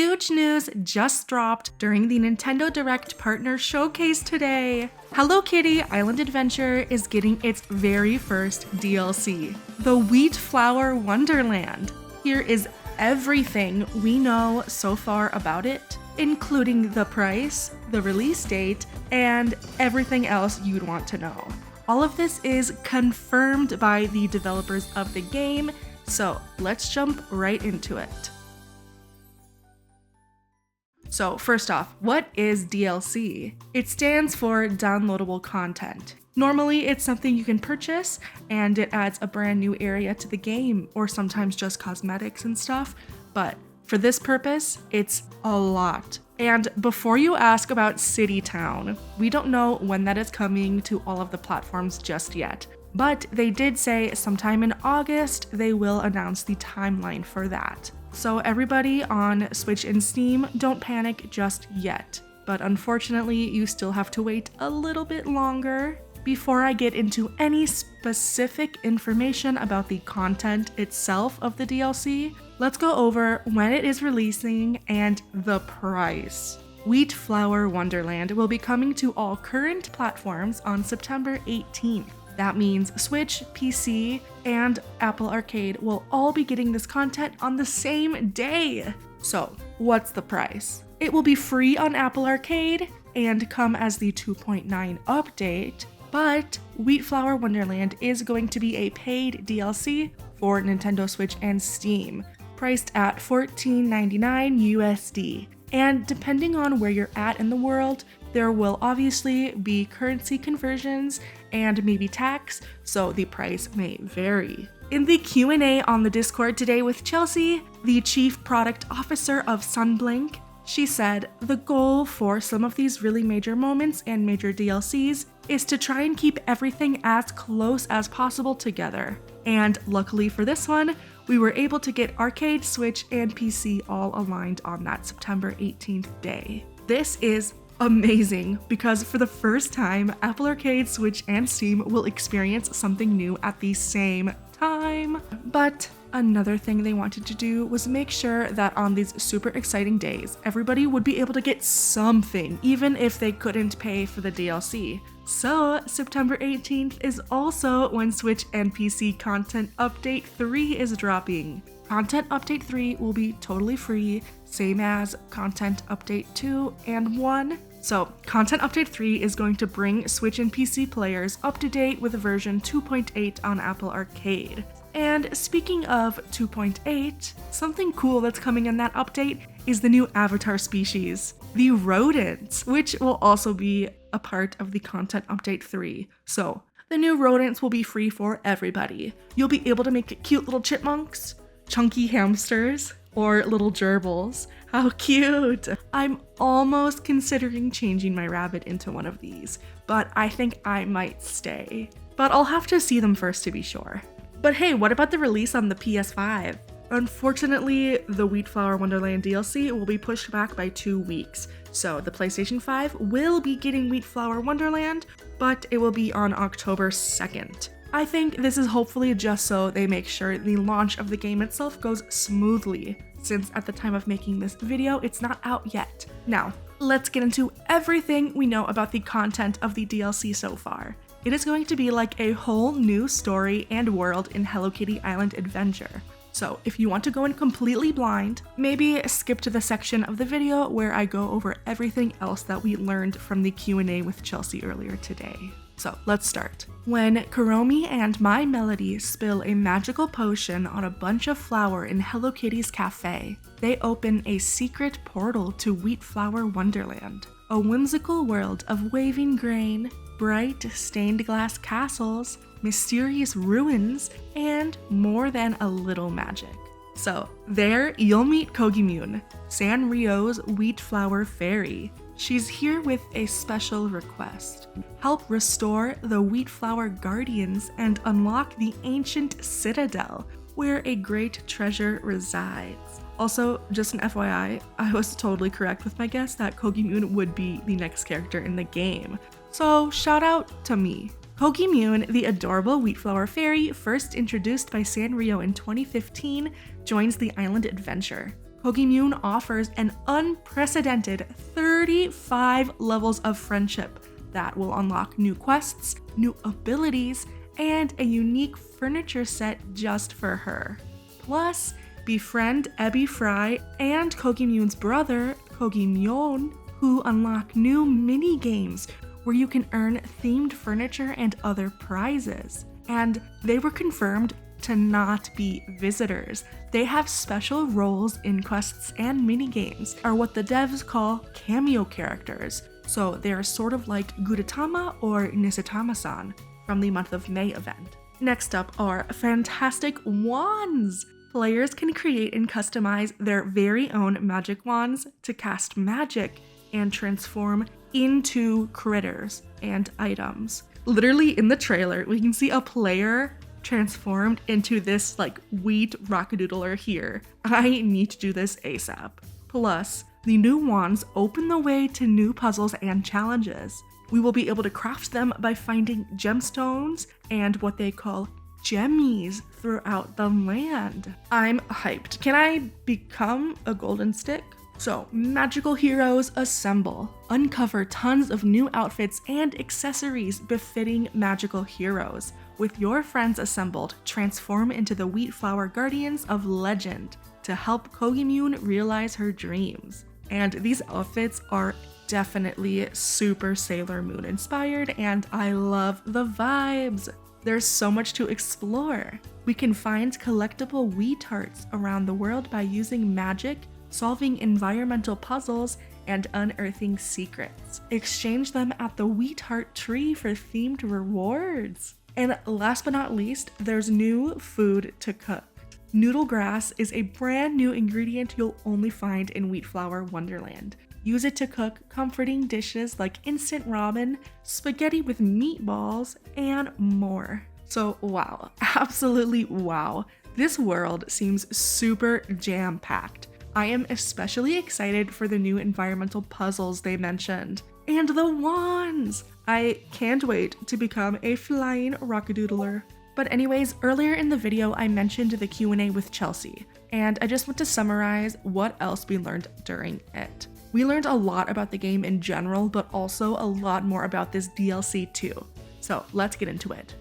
huge news just dropped during the Nintendo Direct Partner Showcase today. Hello Kitty Island Adventure is getting its very first DLC, the Wheatflour Wonderland. Here is everything we know so far about it, including the price, the release date, and everything else you'd want to know. All of this is confirmed by the developers of the game, so let's jump right into it. So first off, what is DLC? It stands for downloadable content. Normally it's something you can purchase and it adds a brand new area to the game, or sometimes just cosmetics and stuff, but for this purpose, it's a lot. And before you ask about City Town, we don't know when that is coming to all of the platforms just yet, but they did say sometime in August they will announce the timeline for that. So everybody on Switch and Steam, don't panic just yet. But unfortunately, you still have to wait a little bit longer. Before I get into any specific information about the content itself of the DLC, let's go over when it is releasing and the price. Wheatflour Wonderland will be coming to all current platforms on September 18th. That means Switch, PC, and Apple Arcade will all be getting this content on the same day. So, what's the price? It will be free on Apple Arcade and come as the 2.9 update, but Wheatflour Wonderland is going to be a paid DLC for Nintendo Switch and Steam, priced at $14.99 USD. And depending on where you're at in the world, there will obviously be currency conversions and maybe tax, so the price may vary. In the Q&A on the Discord today with Chelsea, the Chief Product Officer of Sunblink, she said the goal for some of these really major moments and major DLCs is to try and keep everything as close as possible together. And luckily for this one, we were able to get Arcade, Switch, and PC all aligned on that September 18th day. This is amazing because for the first time, Apple Arcade, Switch, and Steam will experience something new at the same time. But another thing they wanted to do was make sure that on these super exciting days, everybody would be able to get something, even if they couldn't pay for the DLC. So September 18th is also when Switch and PC Content Update 3 is dropping. Content Update 3 will be totally free, same as Content Update 2 and 1. So, Content Update 3 is going to bring Switch and PC players up to date with version 2.8 on Apple Arcade. And speaking of 2.8, something cool that's coming in that update is the new avatar species, the rodents, which will also be a part of the Content Update 3. So, the new rodents will be free for everybody. You'll be able to make cute little chipmunks, chunky hamsters, or little gerbils. How cute! I'm almost considering changing my rabbit into one of these, but I think I might stay. But I'll have to see them first to be sure. But hey, what about the release on the PS5? Unfortunately, the Wheatflour Wonderland DLC will be pushed back by 2 weeks. So the PlayStation 5 will be getting Wheatflour Wonderland, but it will be on October 2nd. I think this is hopefully just so they make sure the launch of the game itself goes smoothly, since at the time of making this video, it's not out yet. Now, let's get into everything we know about the content of the DLC so far. It is going to be like a whole new story and world in Hello Kitty Island Adventure. So if you want to go in completely blind, maybe skip to the section of the video where I go over everything else that we learned from the Q&A with Chelsea earlier today. So let's start. When Kuromi and My Melody spill a magical potion on a bunch of flour in Hello Kitty's cafe, they open a secret portal to Wheatflour Wonderland, a whimsical world of waving grain, bright stained glass castles, mysterious ruins, and more than a little magic. So there you'll meet Kogimune, Sanrio's Wheatflour Fairy. She's here with a special request. Help restore the Wheatflour Guardians and unlock the ancient citadel, where a great treasure resides. Also, just an FYI, I was totally correct with my guess that Kogimune would be the next character in the game. So shout out to me. Kogimune, the adorable Wheatflour Fairy, first introduced by Sanrio in 2015, joins the island adventure. Kogimune offers an unprecedented 35 levels of friendship that will unlock new quests, new abilities, and a unique furniture set just for her. Plus, befriend Ebby Fry and Kogimune's brother, Kogimyon, who unlock new mini-games where you can earn themed furniture and other prizes. And they were confirmed to not be visitors. They have special roles in quests and mini-games, or what the devs call cameo characters. So they're sort of like Gudetama or Nisatama-san from the month of May event. Next up are fantastic wands! Players can create and customize their very own magic wands to cast magic and transform into critters and items. Literally in the trailer, we can see a player transformed into this like wheat rockadoodler here. I need to do this ASAP. Plus, the new wands open the way to new puzzles and challenges. We will be able to craft them by finding gemstones and what they call gemmies throughout the land. I'm hyped. Can I become a golden stick? So, magical heroes assemble. Uncover tons of new outfits and accessories befitting magical heroes. With your friends assembled, transform into the Wheatflour Guardians of Legend to help Kogimune realize her dreams. And these outfits are definitely super Sailor Moon inspired, and I love the vibes. There's so much to explore. We can find collectible wheat hearts around the world by using magic, solving environmental puzzles, and unearthing secrets. Exchange them at the Wheat Heart tree for themed rewards. And last but not least, there's new food to cook. Noodle grass is a brand new ingredient you'll only find in Wheatflour Wonderland. Use it to cook comforting dishes like instant ramen, spaghetti with meatballs, and more. So wow, absolutely wow. This world seems super jam-packed. I am especially excited for the new environmental puzzles they mentioned. And the wands! I can't wait to become a flying rockadoodler. But anyways, earlier in the video I mentioned the Q&A with Chelsea, and I just want to summarize what else we learned during it. We learned a lot about the game in general, but also a lot more about this DLC too. So let's get into it.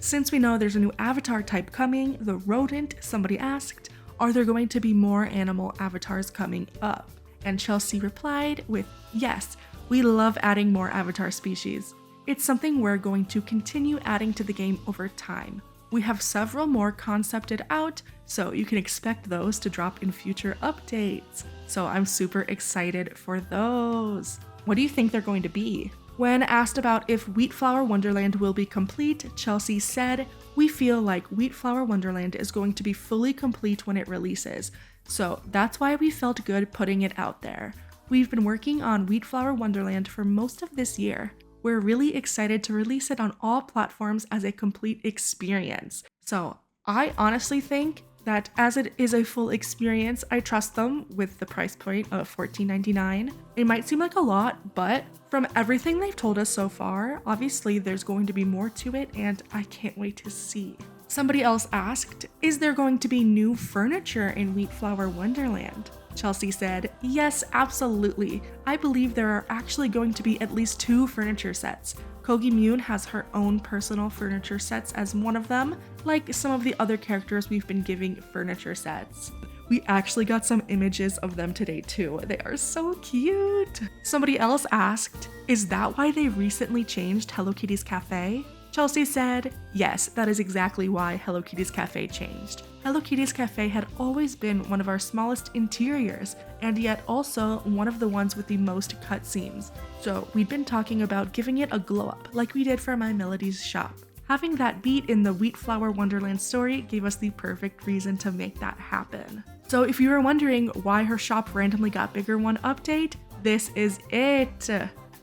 Since we know there's a new avatar type coming, the rodent, somebody asked, are there going to be more animal avatars coming up? And Chelsea replied with, yes, we love adding more avatar species. It's something we're going to continue adding to the game over time. We have several more concepted out, so you can expect those to drop in future updates. So I'm super excited for those. What do you think they're going to be? When asked about if Wheatflour Wonderland will be complete, Chelsea said, we feel like Wheatflour Wonderland is going to be fully complete when it releases. So that's why we felt good putting it out there. We've been working on Wheatflour Wonderland for most of this year. We're really excited to release it on all platforms as a complete experience. So I honestly think that as it is a full experience, I trust them with the price point of $14.99. It might seem like a lot, but from everything they've told us so far, obviously there's going to be more to it and I can't wait to see. Somebody else asked, is there going to be new furniture in Wheatflour Wonderland? Chelsea said, yes, absolutely. I believe there are actually going to be at least 2 furniture sets. Kogimune has her own personal furniture sets as one of them, like some of the other characters we've been giving furniture sets. We actually got some images of them today too. They are so cute. Somebody else asked, is that why they recently changed Hello Kitty's cafe? Chelsea said, yes, that is exactly why Hello Kitty's cafe changed. Hello Kitty's cafe had always been one of our smallest interiors, and yet also one of the ones with the most cutscenes. So we'd been talking about giving it a glow up, like we did for My Melody's shop. Having that beat in the Wheatflour Wonderland story gave us the perfect reason to make that happen. So if you were wondering why her shop randomly got bigger one update, this is it!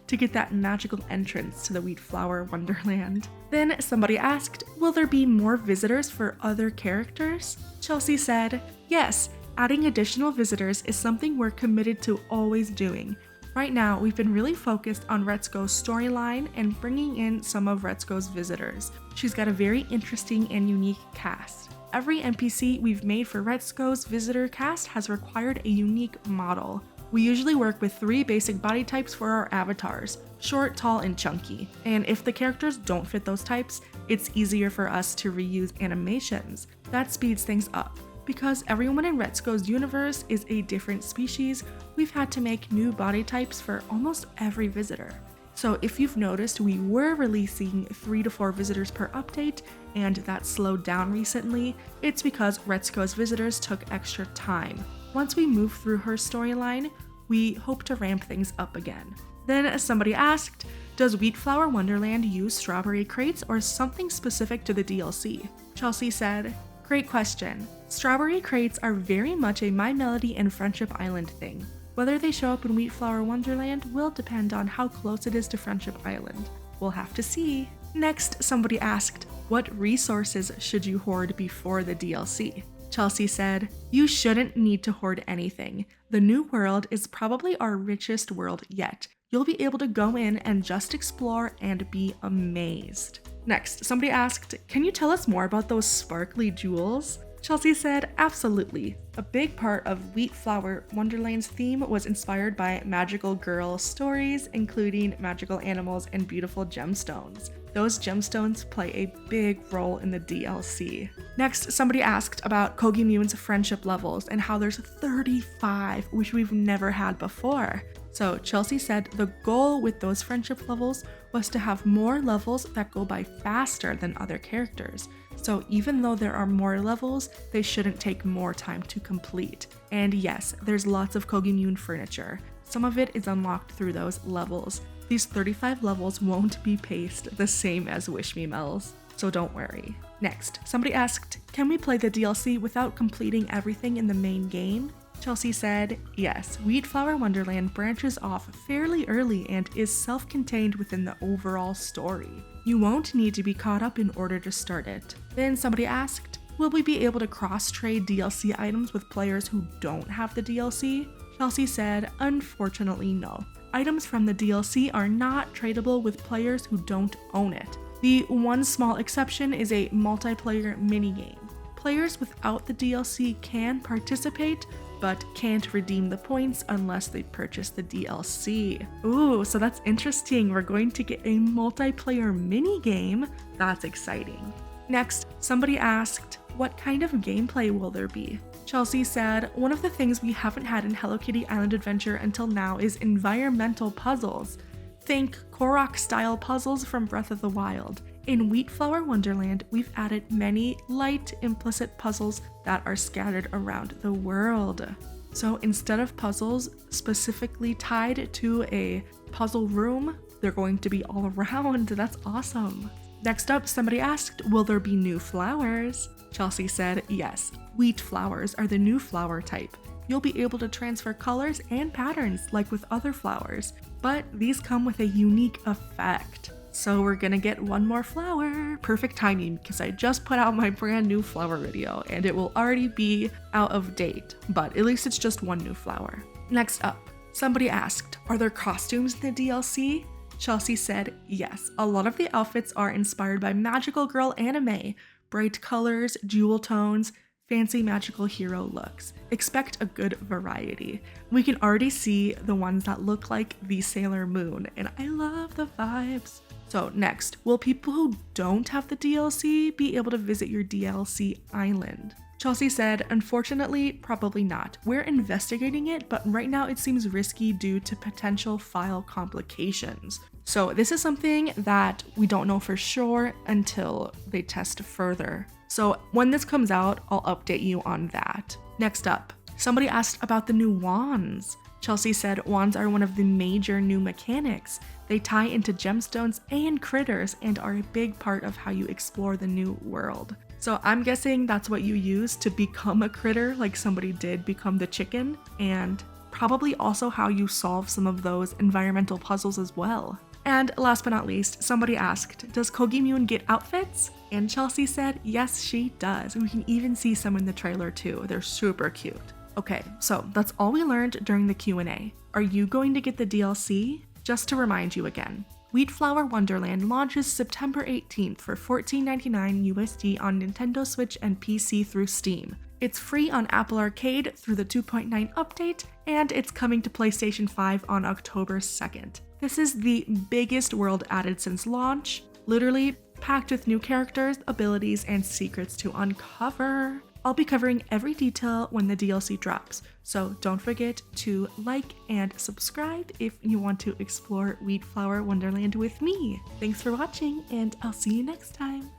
To get that magical entrance to the Wheatflour Wonderland. Then somebody asked, will there be more visitors for other characters? Chelsea said, yes, adding additional visitors is something we're committed to always doing. Right now, we've been really focused on Retsuko's storyline and bringing in some of Retsuko's visitors. She's got a very interesting and unique cast. every NPC we've made for Retzko's visitor cast has required a unique model. We usually work with 3 basic body types for our avatars: short, tall, and chunky. And if the characters don't fit those types, it's easier for us to reuse animations. That speeds things up. Because everyone in Retzko's universe is a different species, we've had to make new body types for almost every visitor. So if you've noticed, we were releasing 3 to 4 visitors per update, and that slowed down recently. It's because Retzko's visitors took extra time. Once we move through her storyline, we hope to ramp things up again. Then somebody asked, does Wheatflour Wonderland use strawberry crates or something specific to the DLC? Chelsea said, great question. Strawberry crates are very much a My Melody and Friendship Island thing. Whether they show up in Wheatflour Wonderland will depend on how close it is to Friendship Island. We'll have to see. Next, somebody asked, what resources should you hoard before the DLC? Chelsea said, you shouldn't need to hoard anything. The new world is probably our richest world yet. You'll be able to go in and just explore and be amazed. Next, somebody asked, can you tell us more about those sparkly jewels? Chelsea said, absolutely. A big part of Wheatflour Wonderland's theme was inspired by magical girl stories, including magical animals and beautiful gemstones. Those gemstones play a big role in the DLC. Next, somebody asked about Kogimune's friendship levels and how there's 35, which we've never had before. So Chelsea said the goal with those friendship levels was to have more levels that go by faster than other characters. So even though there are more levels, they shouldn't take more time to complete. And yes, there's lots of Kogimune furniture. Some of it is unlocked through those levels. These 35 levels won't be paced the same as Wish Me Mel's, so don't worry. Next, somebody asked, can we play the DLC without completing everything in the main game? Chelsea said, yes, Wheatflour Wonderland branches off fairly early and is self-contained within the overall story. You won't need to be caught up in order to start it. Then somebody asked, will we be able to cross-trade DLC items with players who don't have the DLC? Chelsea said, unfortunately no. Items from the DLC are not tradable with players who don't own it. The one small exception is a multiplayer minigame. Players without the DLC can participate, but can't redeem the points unless they purchase the DLC. Ooh, so that's interesting. We're going to get a multiplayer minigame. That's exciting. Next, somebody asked, what kind of gameplay will there be? Chelsea said, one of the things we haven't had in Hello Kitty Island Adventure until now is environmental puzzles. Think Korok-style puzzles from Breath of the Wild. In Wheatflour Wonderland, we've added many light, implicit puzzles that are scattered around the world. So instead of puzzles specifically tied to a puzzle room, they're going to be all around. That's awesome. Next up, somebody asked, will there be new flowers? Chelsea said, yes, wheat flowers are the new flower type. You'll be able to transfer colors and patterns like with other flowers, but these come with a unique effect. So we're gonna get one more flower. Perfect timing because I just put out my brand new flower video and it will already be out of date, but at least it's just one new flower. Next up, somebody asked, are there costumes in the DLC? Chelsea said, yes, a lot of the outfits are inspired by magical girl anime, bright colors, jewel tones, fancy magical hero looks. Expect a good variety. We can already see the ones that look like the Sailor Moon, and I love the vibes. So next, will people who don't have the DLC be able to visit your DLC island? Chelsea said, unfortunately, probably not. We're investigating it, but right now it seems risky due to potential file complications. So this is something that we don't know for sure until they test further. So when this comes out, I'll update you on that. Next up, somebody asked about the new wands. Chelsea said wands are one of the major new mechanics. They tie into gemstones and critters and are a big part of how you explore the new world. So I'm guessing that's what you use to become a critter, like somebody did become the chicken, and probably also how you solve some of those environmental puzzles as well. And last but not least, somebody asked, does Kogimune get outfits? And Chelsea said, yes, she does. We can even see some in the trailer too. They're super cute. Okay, so that's all we learned during the Q&A. Are you going to get the DLC? Just to remind you again, Wheatflour Wonderland launches September 18th for $14.99 USD on Nintendo Switch and PC through Steam. It's free on Apple Arcade through the 2.9 update, and it's coming to PlayStation 5 on October 2nd. This is the biggest world added since launch, literally packed with new characters, abilities, and secrets to uncover. I'll be covering every detail when the DLC drops, so don't forget to like and subscribe if you want to explore Wheatflour Wonderland with me. Thanks for watching, and I'll see you next time.